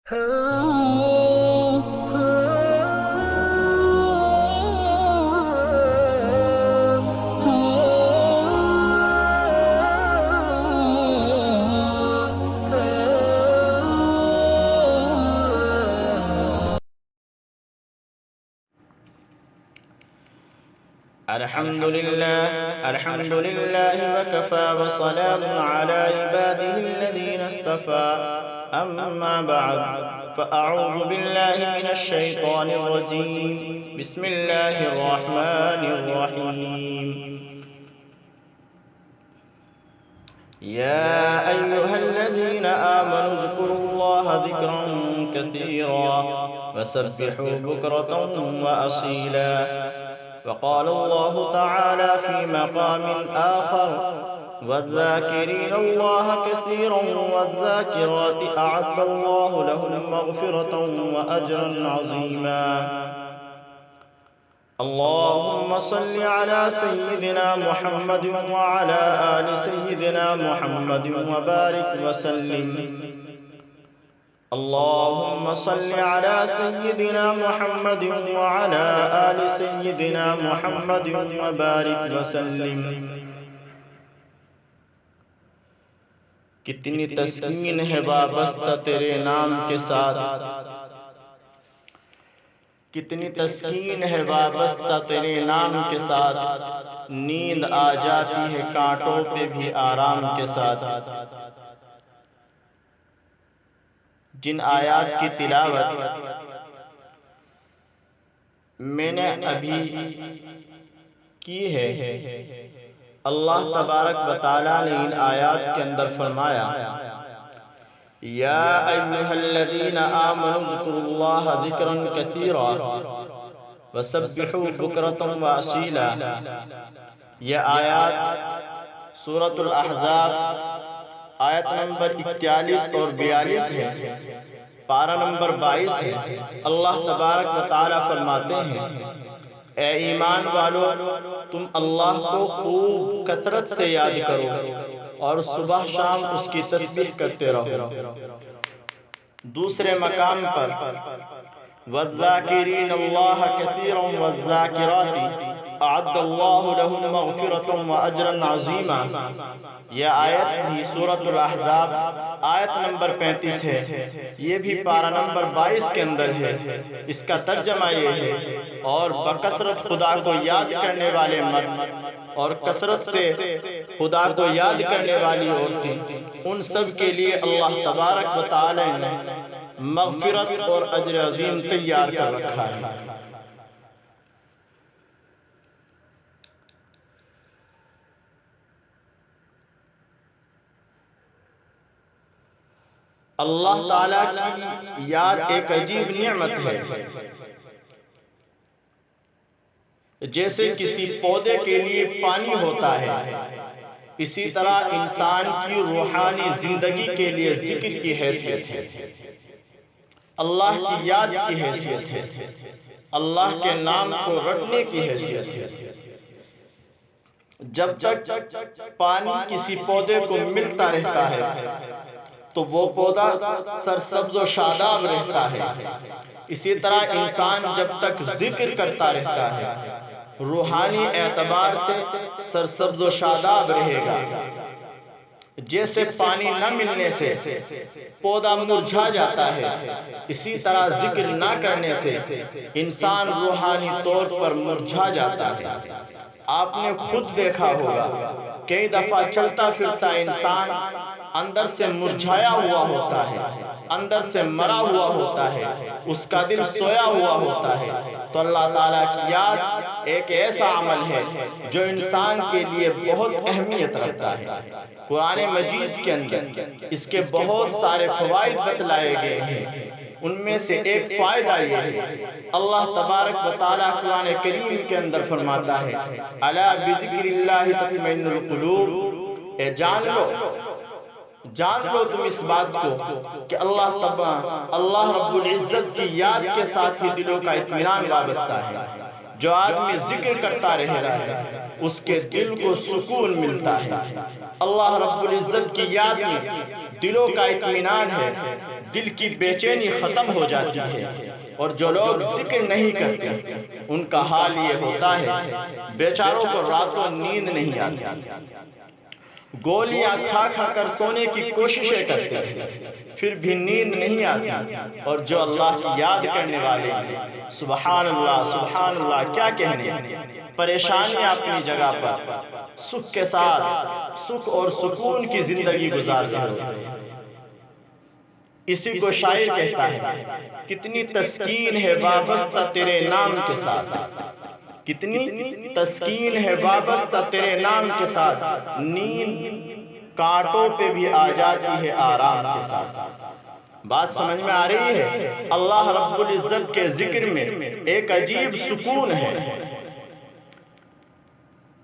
الحمد لله وكفى وسلام على عباده الذين اصطفى أما بعد فأعوذ بالله من الشيطان الرجيم بسم الله الرحمن الرحيم يا أيها الذين آمنوا اذكروا الله ذكرا كثيرا وسبحوا بكرة وأصيلا وقال الله تعالى في مقام آخر والذاكرين الله كثيرا والذاكرات أعد الله لهم مغفرة وأجرا عظيما اللهم صل على سيدنا محمد وعلى آل سيدنا محمد وبارك وسلم اللهم صل على سيدنا محمد وعلى آل سيدنا محمد وبارك وسلم کتنی تسکین ہے وابستہ تیرے نام کے ساتھ، کتنی تسکین ہے وابستہ تیرے نام کے ساتھ، نیند آ جاتی ہے کانٹوں پہ بھی آرام کے ساتھ۔ جن آیات کی تلاوت میں نے ابھی کی ہے، اللہ تبارک و تعالیٰ نے ان آیات کے اندر فرمایا یا ایھا الذین آمنوا اذکروا اللہ ذکرا کثیرا وسبحوا بکرۃ واصیلا۔ یہ آیات سورۃ الاحزاب آیت نمبر 41 اور 42 ہے، پارہ نمبر 22 ہے۔ اللہ تبارک و تعالیٰ فرماتے ہیں اے ایمان والو، تم اللہ کو خوب کثرت سے یاد کرو اور صبح شام اس کی تسبیح کرتے رہو۔ دوسرے مقام پر وَالذَّاكِرِينَ اللَّهَ كَثِيرًا وَالذَّاكِرَاتِ أَعَدَّ اللَّهُ لَهُمْ مَغْفِرَةً وَأَجْرًا عَظِيمًا۔ یہ آیت بھی سورۃ الاحزاب آیت نمبر 35 ہے، یہ بھی پارہ نمبر 22 کے اندر ہے۔ اس کا ترجمہ یہ ہے اور بکثرت خدا کو یاد کرنے والے مرد اور کثرت سے خدا کو یاد کرنے والی عورتیں، ان سب کے لیے اللہ تبارک و تعالی نے مغفرت اور اجر عظیم تیار کر رکھا ہے۔ اللہ تعالیٰ کی یاد ایک عجیب نعمت ہے، جیسے کسی پودے کے لیے پانی ہوتا ہے، اسی طرح انسان کی روحانی زندگی کے لیے ذکر کی حیثیت ہے، اللہ کی یاد کی حیثیت ہے، اللہ کے نام کو رٹنے کی حیثیت ہے۔ جب تک پانی کسی پودے کو ملتا رہتا ہے تو وہ پودا سرسبز و شاداب رہتا ہے، اسی طرح انسان جب تک ذکر کرتا رہتا ہے روحانی اعتبار سے سرسبز و شاداب رہے گا۔ جیسے پانی نہ ملنے سے پودا مرجھا جاتا ہے، اسی طرح ذکر نہ کرنے سے انسان روحانی طور پر مرجھا جاتا ہے۔ آپ نے خود دیکھا ہوگا کئی دفعہ چلتا پھرتا انسان اندر سے مرجھایا ہوا ہوتا ہے، اندر سے مرا ہوا ہوتا ہے، اس کا دل سویا ہوا ہوتا ہے۔ تو اللہ تعالیٰ کی یاد ایک ایسا عمل ہے جو انسان کے لیے بہت اہمیت رکھتا ہے۔ قرآن مجید کے اندر اس کے بہت سارے فوائد بتلائے گئے ہیں، ان میں سے ایک فائدہ یہ ہے، اللہ تبارک و تعالیٰ قرآن کریم کے اندر فرماتا ہے الا بذکر اللہ تطمئن القلوب، اے جان لو تم اس بات کو کہ اللہ رب العزت کی یاد کے ساتھ ہی دلوں کا اطمینان وابستہ ہے۔ جو آدمی ذکر کرتا رہتا ہے اس کے دل کو سکون ملتا ہے۔ اللہ رب العزت کی یاد میں دلوں کا اطمینان ہے۔ دل کی بے چینی ختم ہو جاتی ہے، اور جو لوگ ذکر نہیں کرتے ان کا حال یہ ہوتا ہے بیچاروں کو راتوں نیند نہیں آتی، گولیاں کھا کھا کر سونے کی کوششیں کرتے ہیں پھر بھی نیند نہیں آتی، اور جو اللہ کی یاد کرنے والے ہیں سبحان اللہ کیا کہنے، پریشانیاں اپنی جگہ پر، سکھ کے ساتھ سکھ اور سکون کی زندگی گزار رہے ہیں۔ اسی کو شاعر کہتا ہے کتنی تسکین ہے وابستہ تیرے نام کے ساتھ، کتنی تسکین ہے وابستہ تیرے نام کے ساتھ، نیند کانٹوں پہ بھی آ جاتی ہے آرام کے ساتھ۔ بات سمجھ میں آ رہی ہے؟ اللہ رب العزت کے ذکر میں ایک عجیب سکون ہے،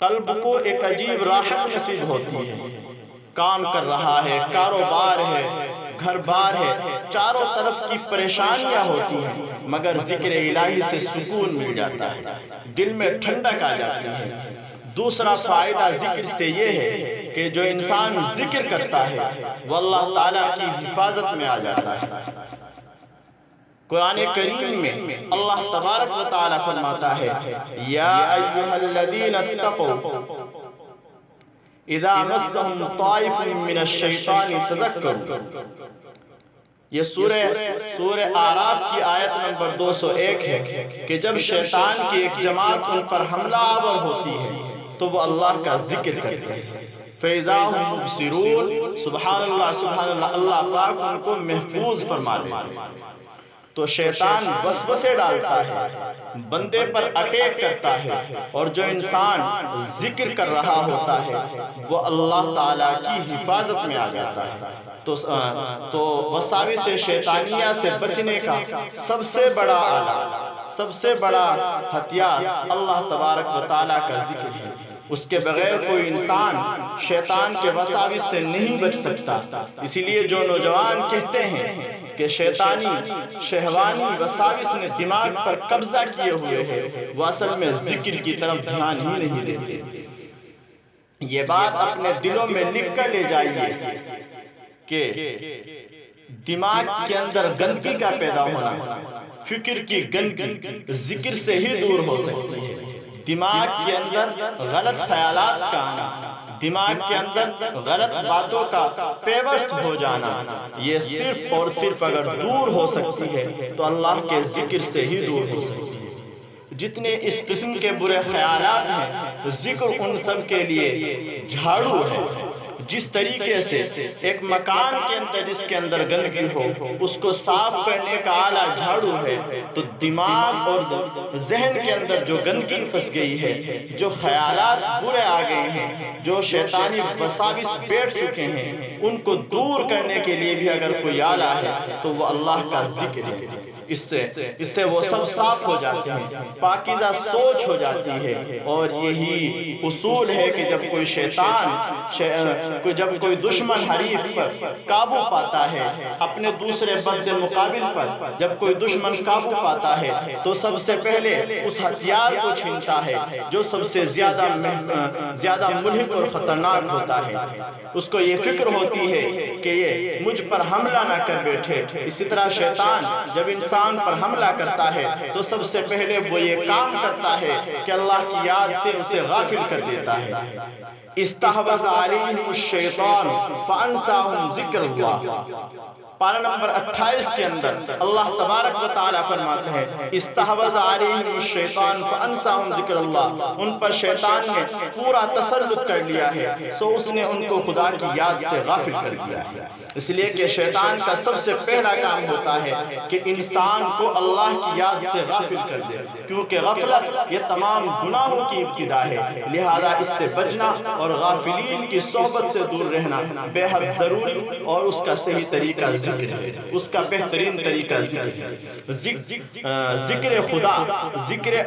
قلب کو ایک عجیب راحت نصیب ہوتی ہے، کام کر رہا ہے، کاروبار ہے، گھر بار ہے، چاروں طرف کی پریشانیاں ہوتی ہیں، مگر ذکر الہی سے سکون مل جاتا ہے، دل میں ٹھنڈک آ جاتی ہے۔ دوسرا فائدہ ذکر سے یہ ہے کہ جو انسان ذکر کرتا ہے وہ اللہ تعالیٰ کی حفاظت میں آ جاتا ہے۔ قرآن کریم میں اللہ تبارک و تعالیٰ فرماتا ہے یا ایھا الذین اتقوا اذا مسهم طائف من الشیطان تذکروا، یہ سورہ اعراف کی آیت نمبر 201 ہے کہ جب شیطان کی ایک جماعت ان پر حملہ آور ہوتی ہے تو وہ اللہ کا ذکر کرتے ہیں، فَإِذَا هُمْ مُبْصِرُونَ، سبحان اللہ، اللہ پاک ان کو محفوظ فرما دیتے ہیں۔ تو شیطان وسوسے ڈالتا ہے، بندے پر اٹیک کرتا ہے، اور جو انسان ذکر کر رہا ہوتا ہے وہ اللہ تعالیٰ کی حفاظت میں آ جاتا ہے۔ تو وساوس شیطانیہ سے بچنے کا سب سے بڑا آلہ، سب سے بڑا ہتھیار اللہ تبارک و تعالیٰ کا ذکر ہے۔ اس کے بغیر کوئی انسان شیطان کے وساوس سے نہیں بچ سکتا۔ اسی لیے جو نوجوان کہتے ہیں کہ شیطانی شہوانی وساوس نے دماغ پر قبضہ کیے ہوئے ہیں، وہ اصل میں ذکر کی طرف دھیان ہی نہیں دیتے۔ یہ بات اپنے دلوں میں لکھ کر لے جائیے کہ دماغ کے اندر گندگی کا پیدا ہونا، فکر کی گندگی ذکر سے ہی دور ہو سکتی ہے۔ دماغ کے اندر غلط خیالات کا آنا، دماغ کے اندر غلط باتوں کا پیوست ہو جانا، یہ صرف اور صرف اگر دور ہو سکتی ہے تو اللہ کے ذکر سے ہی دور ہو سکتی ہے۔ جتنے اس قسم کے برے خیالات ہیں، ذکر ان سب کے لیے جھاڑو ہے۔ جس طریقے سے ایک مکان کے اندر جس کے اندر گندگی ہو اس کو صاف کرنے کا آلہ جھاڑو ہے، تو دماغ اور ذہن کے اندر جو گندگی پھنس گئی ہے، جو خیالات برے آ گئے ہیں، جو شیطانی وساوس بیٹھ چکے ہیں، ان کو دور کرنے کے لیے بھی اگر کوئی آلہ ہے تو وہ اللہ کا ذکر ہے۔ اس سے وہ سب صاف ہو جاتے ہیں، پاکیزہ سوچ ہو جاتی ہے۔ اور یہی اصول ہے کہ جب کوئی جب کوئی دشمن حریف پر قابو پاتا ہے، اپنے دوسرے بد مقابل پر جب کوئی دشمن قابو پاتا ہے تو سب سے پہلے اس ہتھیار کو چھینتا ہے جو سب سے زیادہ ملحق اور خطرناک ہوتا ہے۔ اس کو یہ فکر ہوتی ہے کہ یہ مجھ پر حملہ نہ کر بیٹھے۔ اسی طرح شیطان جب انسان پر حملہ کرتا ہے تو سب سے پہلے وہ یہ کام کرتا ہے کہ اللہ کی یاد سے اسے غافل کر دیتا ہے۔ استحوذ علیہم الشیطان فانساہم ذکر اللہ، پارہ نمبر 28 کے اندر اللہ تبارک و تعالیٰ فرماتے ہیں استحوذ علیہم الشیطان فانساہم ذکر اللہ، ان پر شیطان نے پورا تسلط کر لیا ہے، سو اس نے ان کو خدا کی یاد سے غافل کر دیا ہے۔ اس لیے کہ شیطان کا سب سے پہلا کام ہوتا ہے کہ انسان کو اللہ کی یاد سے غافل کر دے، کیونکہ غفلت یہ تمام گناہوں کی ابتدا ہے، لہذا اس سے بچنا اور غافلین کی صحبت سے دور رہنا بے حد ضروری، اور اس کا صحیح طریقہ ذکر ہے، اس کا بہترین طریقہ ذکر ہے۔ ذکر خدا، ذکر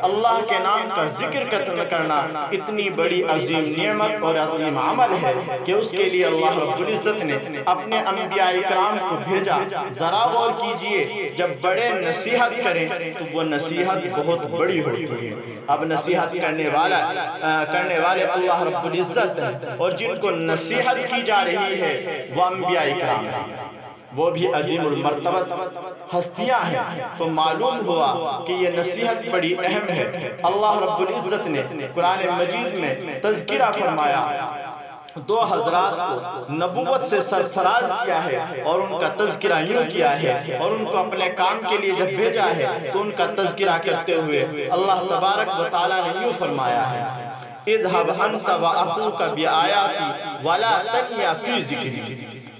اللہ کے نام کا ذکر کرنا اتنی بڑی عظیم نعمت اور عظیم عمل ہے کہ اس کے لیے اللہ رب العزت نے اپنے انبیاء کرام کو بھیجا۔ ذرا غور کیجئے، جب بڑے نصیحت کریں تو وہ نصیحت بہت بڑی ہوتی ہے۔ اب نصیحت کرنے والے اللہ رب العزت ہیں، اور جن کو نصیحت کی جا رہی ہے وہ انبیاء کرام ہیں، وہ بھی عظیم المرتبت ہستیاں ہیں، تو معلوم ہوا کہ یہ نصیحت بڑی اہم ہے۔ اللہ رب العزت نے قرآن مجید میں تذکرہ فرمایا، دو حضرات کو نبوت سے سرفراز کیا ہے اور ان کا تذکرہ یوں کیا ہے، اور ان کو اپنے کام کے لیے جب بھیجا ہے تو ان کا تذکرہ کرتے ہوئے اللہ تبارک و تعالیٰ نے یوں فرمایا ہے، اذهب انت واخوك بآیاتی ولا تنیا فی ذکری۔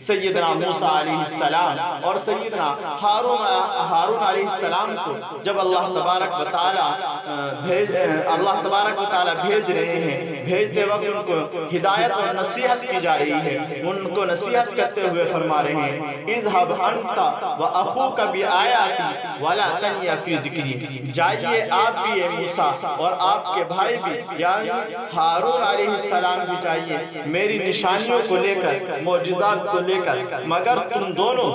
سیدنا موسیٰ علیہ السلام اور سیدنا ہارون علیہ السلام کو جب اللہ تبارک و تعالیٰ بھیج رہے ہیں، بھیجتے وقت ان کو ہدایت اور نصیحت کی جا رہی ہے، ان کو نصیحت کرتے ہوئے فرما رہے ہیں، اذهب انت واخوك بآیاتی ولا تنیا فی ذکری، جائیے آپ بھی اے موسیٰ اور آپ کے بھائی بھی یعنی ہارون علیہ السلام بھی جائیے میری نشانیوں کو لے کر، معجزات کو لے کر، مگر تم دونوں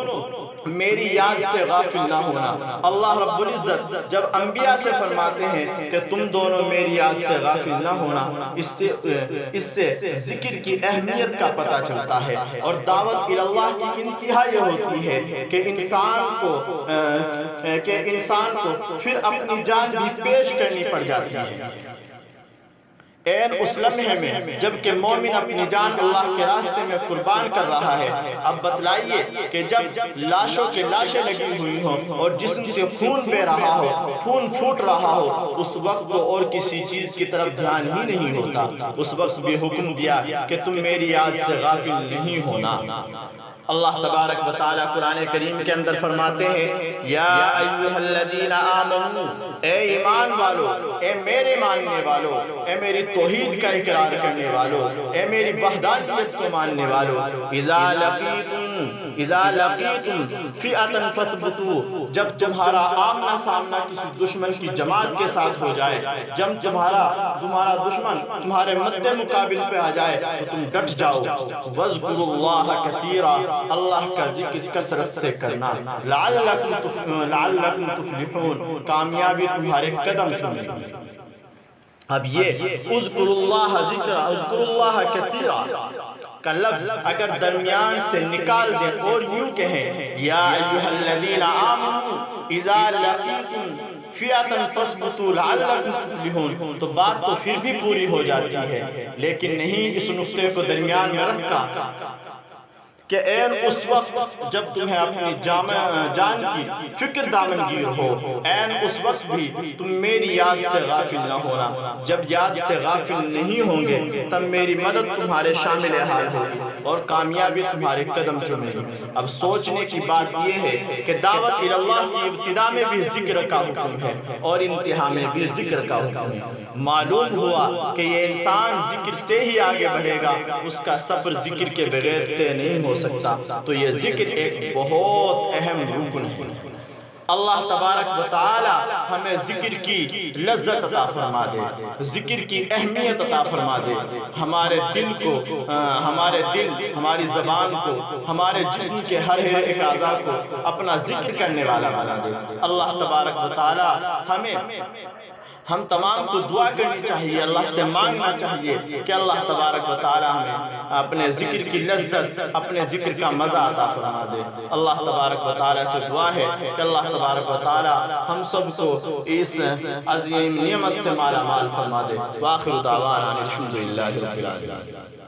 میری یاد سے غافل نہ ہونا۔ اللہ رب العزت جب انبیاء سے فرماتے ہیں کہ تم دونوں میری یاد سے غافل نہ ہونا، اس سے ذکر کی اہمیت کا پتہ چلتا ہے، اور دعوت اللہ کی انتہا یہ ہوتی ہے کہ انسان کو پھر اپنی جان بھی پیش کرنی پڑ جاتی ہے۔ این اس لمحے میں جبکہ مومن اپنی جان اللہ کے راستے میں قربان کر رہا ہے، اب بتلائیے کہ جب لاشوں کے لاشیں لگی ہوئی ہوں اور جسم سے خون بہ رہا ہو، خون پھوٹ رہا ہو، اس وقت تو اور کسی چیز کی طرف دھیان ہی نہیں ہوتا۔ اس وقت بھی حکم دیا کہ تم میری یاد سے غافل نہیں ہونا۔ اللہ تبارک و تعالیٰ قرآن کریم کے اندر فرماتے ہیں، یا ایھا الذین آمنوا، اے ایمان والو، اے میرے ماننے والو، اے میری توحید کا اقرار کرنے والو، اے میری وحدانیت کو ماننے والو، اذا لقیتم فئۃ فاثبتوا، جب تمہارا آمنا سامنا کسی دشمن کی جماعت کے ساتھ ہو جائے، جب تمہارا دشمن تمہارے مد مقابل پہ آ جائے تو تم ڈٹ جاؤ، واذکروا اللہ کثیرا، اللہ کا ذکر کثرت سے کرنا، لعلکم تفلحون، کامیابی تمہارے قدم چومے۔ اب یہ اذکر اللہ ذکر، اذکر اللہ کثیرا کا لفظ اگر درمیان سے نکال دیں اور یوں کہیں، یا ایھا الذین آمنوا اذا لقیتم فئۃ فاثبتوا لعلکم تفلحون، تو بات تو پھر بھی پوری ہو جاتی ہے، لیکن نہیں اس نقطے کو درمیان میں رکھا کہ این اس وقت جب تمہیں اپنی جان کی فکر دامنگیر ہو، این اس وقت بھی تم میری یاد سے غافل نہ ہونا۔ جب یاد سے غافل نہیں ہوں گے تب میری مدد تمہارے شامل حال ہوگی اور کامیابی تمہارے قدم چومے گی۔ اب سوچنے کی بات یہ ہے کہ دعوت اللہ کی ابتدا میں بھی ذکر کا حکم ہے اور انتہا میں بھی ذکر کا حکم ہے۔ معلوم ہوا کہ یہ انسان ذکر سے ہی آگے بڑھے گا، اس کا سفر ذکر کے بغیر طے نہیں ہو سکتا، تو یہ ذکر ایک بہت اہم رکن ہے۔ اللہ تبارک و تعالی ہمیں ذکر کی لذت عطا فرما دے، ذکر کی اہمیت عطا فرما دے، ہمارے دل، ہماری زبان کو، ہمارے جسم کے ہر ایک اعضاء کو اپنا ذکر کرنے والا بنا دے۔ اللہ تبارک و تعالی ہم تمام کو دعا کرنی چاہیے، اللہ سے مانگنا چاہیے کہ اللہ تبارک و تعالی ہمیں اپنے ذکر کی لذت، اپنے ذکر کا مزہ عطا فرما دے۔ اللہ تبارک و تعالی سے دعا ہے کہ اللہ تبارک و تعالی ہم سب کو اس عظیم نعمت سے مالا مال فرما دے۔ وآخر دعوانا الحمدللہ رب العالمین۔